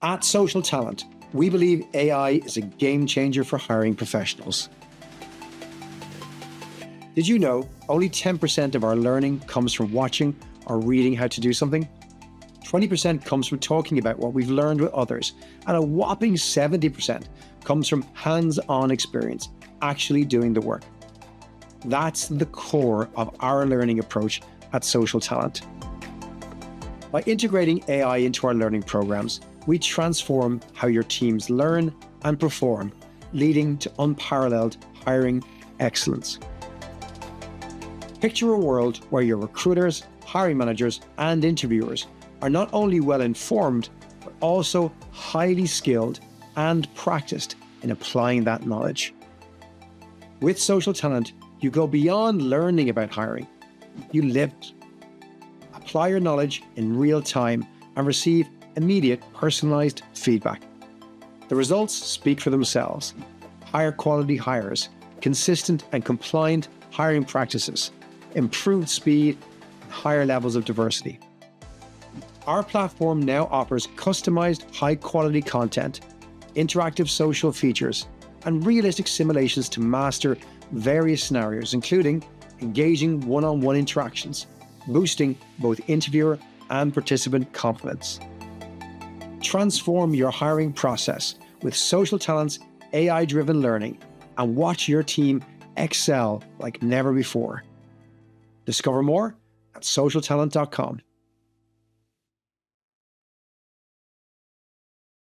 At Social Talent, we believe AI is a game changer for hiring professionals. Did you know only 10% of our learning comes from watching or reading how to do something? 20% comes from talking about what we've learned with others, and a whopping 70% comes from hands-on experience, actually doing the work. That's the core of our learning approach at Social Talent. By integrating AI into our learning programs, we transform how your teams learn and perform, leading to unparalleled hiring excellence. Picture a world where your recruiters, hiring managers, and interviewers are not only well informed, but also highly skilled and practiced in applying that knowledge. With Social Talent, you go beyond learning about hiring. You live it. Apply your knowledge in real time and receive immediate personalized feedback. The results speak for themselves. Higher quality hires, consistent and compliant hiring practices, improved speed, and higher levels of diversity. Our platform now offers customized high-quality content, interactive social features, and realistic simulations to master various scenarios, including engaging one-on-one interactions, boosting both interviewer and participant confidence. Transform your hiring process with Social Talent's AI-driven learning and watch your team excel like never before. Discover more at socialtalent.com.